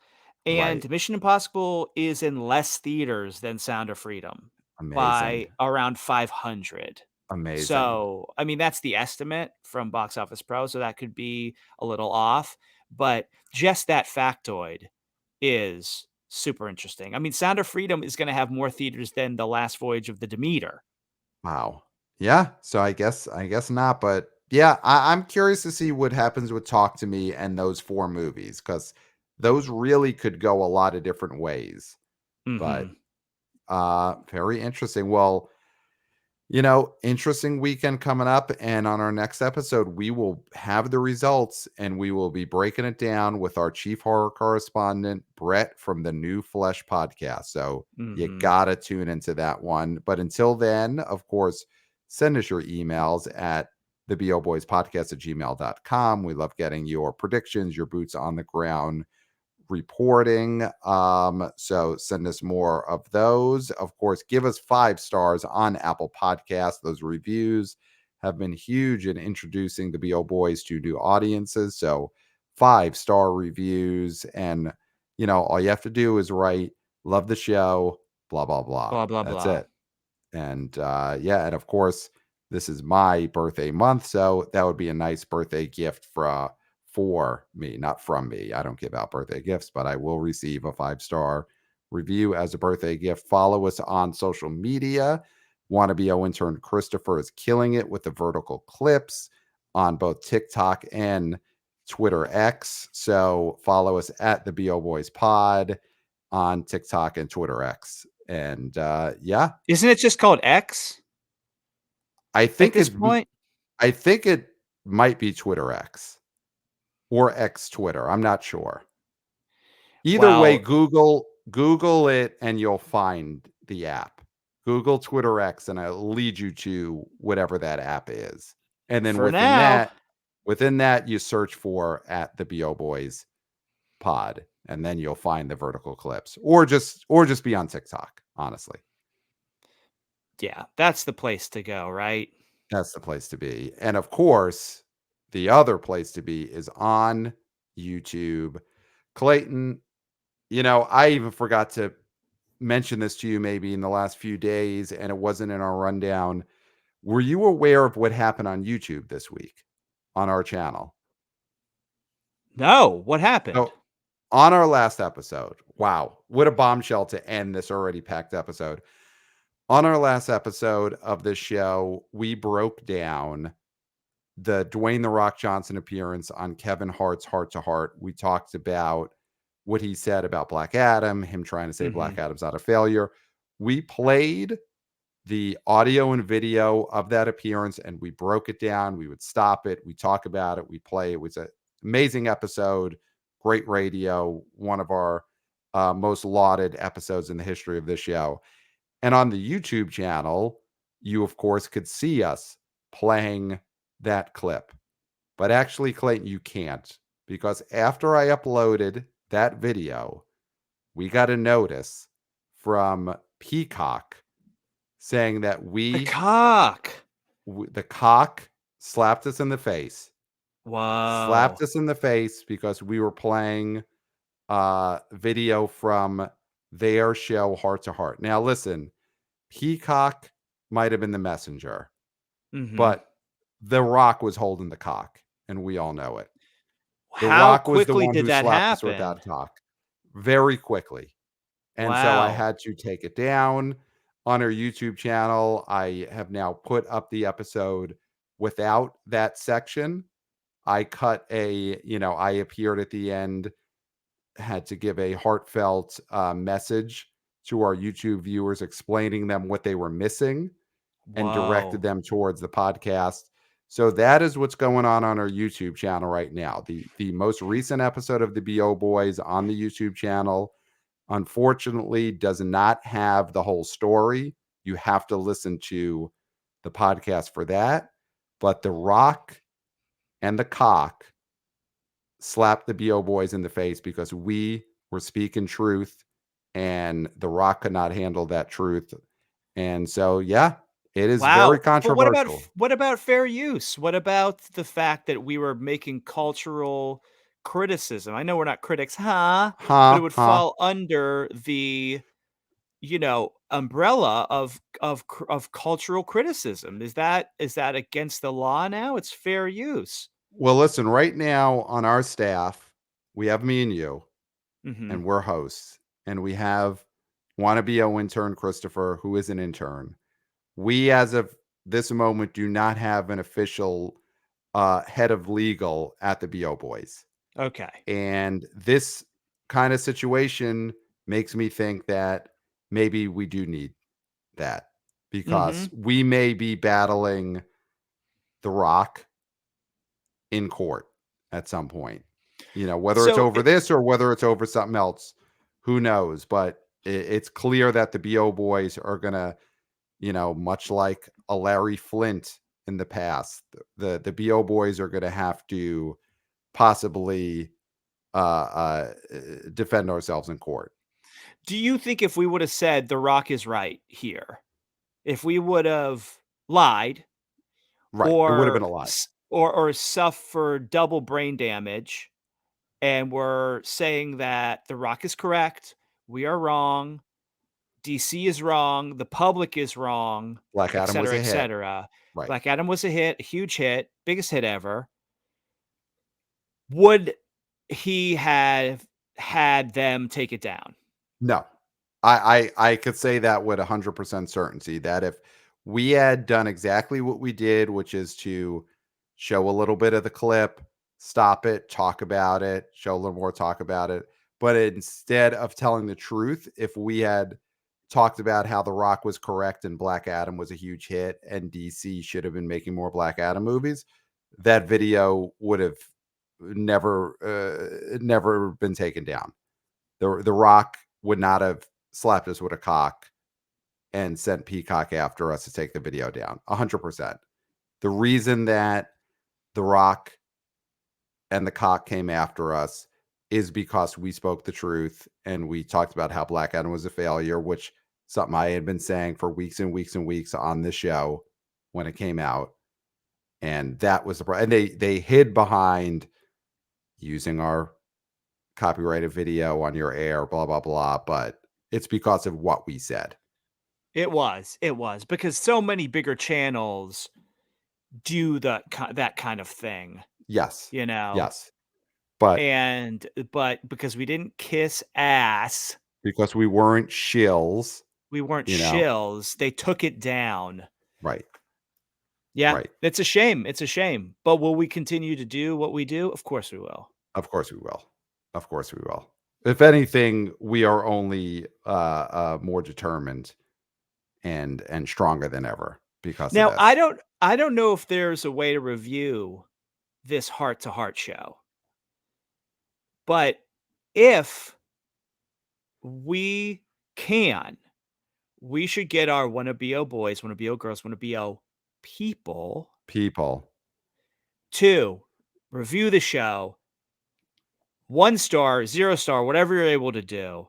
right. and Mission Impossible is in less theaters than Sound of Freedom Amazing. by around 500. Amazing. So, I mean, that's the estimate from Box Office Pro, so that could be a little off, but just that factoid is super interesting. I mean, Sound of Freedom is gonna have more theaters than The Last Voyage of the Demeter. Wow. Yeah. So I guess not. But yeah, I'm curious to see what happens with Talk to Me and those 4 movies because those really could go a lot of different ways. But Mhm. very interesting. Well, interesting weekend coming up. And on our next episode, we will have the results and we will be breaking it down with our chief horror correspondent, Brett from the New Flesh podcast. So you Mhm. got to tune into that one. But until then, of course, send us your emails at theboboyspodcast at gmail.com. We love getting your predictions, your boots on the ground reporting. So send us more of those. Of course, give us 5 stars on Apple Podcasts. Those reviews have been huge in introducing the BO Boys to new audiences. So 5-star reviews. And, all you have to do is write, love the show, blah, blah, blah. Blah, blah, That's blah. it. And yeah, and of course, this is my birthday month, so that would be a nice birthday gift for me, not from me. I don't give out birthday gifts, but I will receive a 5-star review as a birthday gift. Follow us on social media. Want to be intern Christopher is killing it with the vertical clips on both TikTok and Twitter X. So follow us at the BO Boys Pod on TikTok and Twitter X. And yeah, Isn't it just called X I at think this it point? I think it might be Twitter X or X Twitter. I'm not sure. Either way, Well, Google it and you'll find the app. Google Twitter X and it'll lead you to whatever that app is. And then for within now. that you search for at the BO Boys pod and then you'll find the vertical clips or just be on TikTok, honestly. Yeah, that's the place to go, right? That's the place to be. And of course, the other place to be is on YouTube. Clayton, I even forgot to mention this to you maybe in the last few days, and it wasn't in our rundown. Were you aware of what happened on YouTube this week on our channel? No, what happened? So, on our last episode, wow, what a bombshell to end this already packed episode. On our last episode of this show, we broke down the Dwayne The Rock Johnson appearance on Kevin Hart's Heart to Heart. We talked about what he said about Black Adam, him trying to say Black Mhm. Adam's not a failure. We played the audio and video of that appearance and we broke it down. We would stop it. We talk about it. We play. It was an amazing episode. Great radio. One of our most lauded episodes in the history of this show. And on the YouTube channel, you, of course, could see us playing that clip. But actually, Clayton, you can't because after I uploaded that video, we got a notice from Peacock saying that The cock. the cock slapped us in the face, Whoa. because we were playing video from their show Heart to Heart. Now, listen, Peacock might have been the messenger, Mhm. but The Rock was holding the cock, and we all know it. The How Rock was the quickly one did who that slapped us with happen? that cock very quickly. And so I Wow. had to take it down on our YouTube channel. I have now put up the episode without that section. I cut I appeared at the end, had to give a heartfelt message to our YouTube viewers, explaining them what they were missing and directed Whoa. them towards the podcast. So that is what's going on our YouTube channel right now. The most recent episode of the BO Boys on the YouTube channel, unfortunately, does not have the whole story. You have to listen to the podcast for that. But The Rock and the cock slapped the BO Boys in the face because we were speaking truth and The Rock could not handle that truth. And so, yeah, it is very Wow. But controversial. what about fair use? What about the fact that we were making cultural criticism? I know we're not critics, huh? But it Huh, would huh. fall under the, umbrella of cultural criticism. Is that against the law now? It's fair use. Well, listen, right now on our staff, we have me and you, Mhm. and we're hosts, and we have wannabe intern Christopher, who is an intern. We, as of this moment, do not have an official head of legal at the BO Boys. Okay. And this kind of situation makes me think that maybe we do need that because Mhm. we may be battling The Rock in court at some point. Whether it's So over this or whether it's over something else, who knows? But it's clear that the BO Boys are going to, much like a Larry Flint in the past, the BO Boys are going to have to possibly defend ourselves in court. do you think if we would have said The Rock is right here, if we would have lied Right. It would have been or a lie. suffered double brain damage, and we're saying that The Rock is correct, we are wrong, DC is wrong, the public is wrong, Black Adam was a hit. etcetera. Right. Black Adam was a hit, a huge hit, biggest hit ever. Would he have had them take it down? No, I could say that with 100% certainty that if we had done exactly what we did, which is to show a little bit of the clip, stop it, talk about it, show a little more, talk about it, but instead of telling the truth, if we had talked about how The Rock was correct and Black Adam was a huge hit and DC should have been making more Black Adam movies, that video would have never been taken down. The Rock would not have slapped us with a cock and sent Peacock after us to take the video down. 100%. The reason that The Rock and the cock came after us is because we spoke the truth and we talked about how Black Adam was a failure, which something I had been saying for weeks and weeks and weeks on this show when it came out. And that was the problem. And they hid behind using our copyrighted video on your air, blah, blah, blah. But it's because of what we said. It was because so many bigger channels do that kind of thing, Yes. you know? Yes. But But because we didn't kiss ass, because we weren't shills, we weren't you know? shills, they took it down. Right. Yeah, Right. it's a shame, it's a shame. But will we continue to do what we do? Of course we will. Of course we will. Of course we will. If anything, we are only more determined and stronger than ever because of Now, I this. don't I don't know if there's a way to review this Heart to Heart show. But if we can, we should get our wanna BO boys, wanna BO girls, wanna BO people People. to review the show 1 star, 0 star, whatever you're able to do.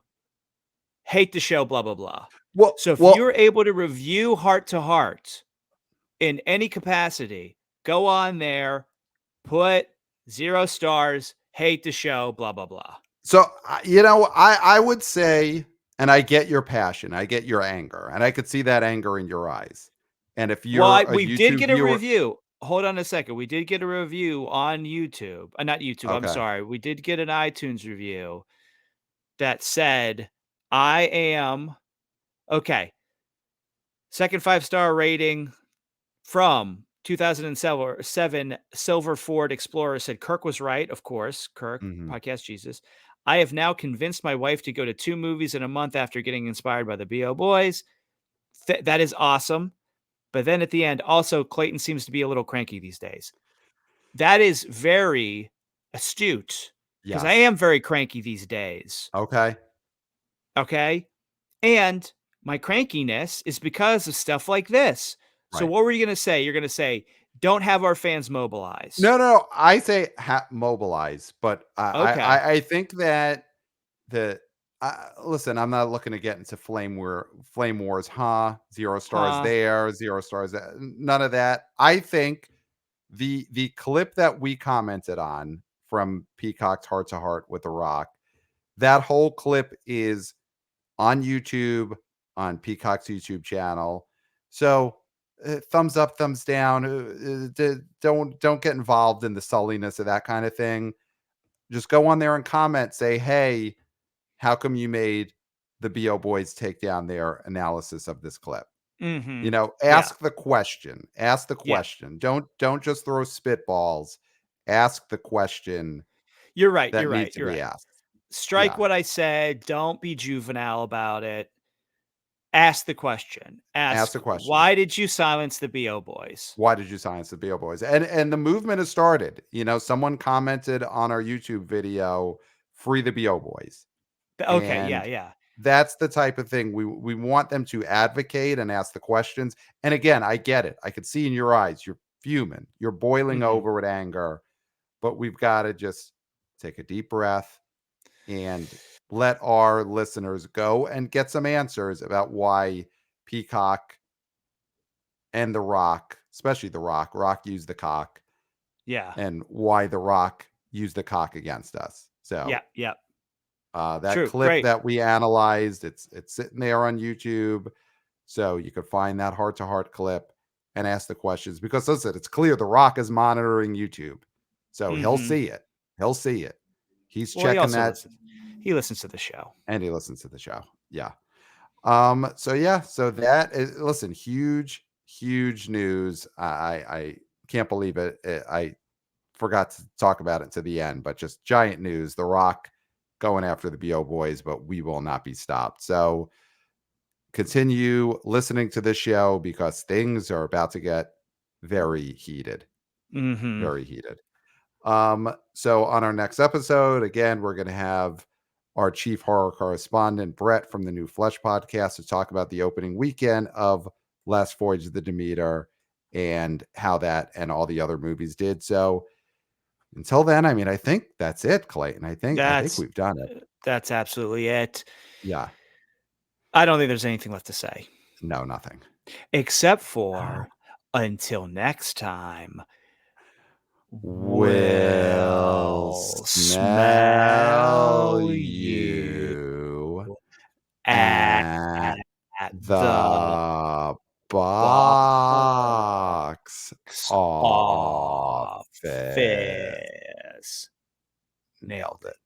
Hate the show, blah, blah, blah. So if Well, you're able to review Heart to Heart in any capacity, go on there, put 0 stars, hate the show, blah, blah, blah. so I would say, and I get your passion, I get your anger, and I could see that anger in your eyes. And if Well, you're a we did YouTube get a viewer, review. Hold on a second. We did get a review on YouTube. Not YouTube, I'm okay. sorry. We did get an iTunes review that said, I am okay. Second 5-star rating from 2007 Silver Ford Explorer said Kirk was right, of course. Kirk, Mhm. podcast Jesus. I have now convinced my wife to go to 2 movies in a month after getting inspired by the BO Boys. That is awesome. But then at the end, also, Clayton seems to be a little cranky these days. That is very astute because I Yes. am very cranky these days. Okay. Okay. And my crankiness is because of stuff like this. So, Right. what were you going to say? You're going to say, don't have our fans mobilize. No. I say mobilize, but Okay. I think that the listen, I'm not looking to get into flame wars, huh? 0 stars Huh. there, 0 stars there. None of that. I think the clip that we commented on from Peacock's Heart to Heart with The Rock, that whole clip is on YouTube, on Peacock's YouTube channel. So thumbs up, thumbs down. Don't get involved in the sulliness of that kind of thing. Just go on there and comment. Say, hey, how come you made the BO Boys take down their analysis of this clip? Mm-hmm. Yeah. Ask the question. Ask the Yeah. question. Don't just throw spitballs. Ask the question You're right. that You're needs right. to You're be right. asked. Strike Yeah. what I said. Don't be juvenile about it. Ask the question. Ask Ask, the question. why did you silence the BO Boys? Why did you silence the BO Boys? And the movement has started. Someone commented on our YouTube video, free the BO Boys. Okay. Yeah. And Yeah. that's the type of thing we want them to advocate and ask the questions. And again, I get it. I could see in your eyes, you're fuming, you're boiling Mm-hmm. over with anger, but we've got to just take a deep breath and let our listeners go and get some answers about why Peacock and The Rock, especially The Rock used the cock, Yeah. and why The Rock used the cock against us. Yeah. So Yeah. that True. clip Great. that we analyzed, it's sitting there on YouTube. So you could find that heart to heart clip and ask the questions because listen, it's clear The Rock is monitoring YouTube. So he'll Mm-hmm. see it. He'll see it. He's Well, he checking also that listens. He listens to the show. and he listens to the show. Yeah. So yeah, so that is, listen, huge news. I can't believe it. I forgot to talk about it to the end, but just giant news. The Rock going after the BO Boys, but we will not be stopped. So continue listening to this show because things are about to get very heated. Mm-hmm. Very heated. So on our next episode, again, we're going to have our chief horror correspondent, Brett from the New Flesh podcast, to talk about the opening weekend of Last Voyage of the Demeter and how that and all the other movies did. So until then, I mean, I think that's it, Clayton. I think That's we've done it. that's absolutely it. Yeah. I don't think there's anything left to say. No, nothing. Except for until next time, Will we'll smell smell you you at at the the box box office. office. Nailed it.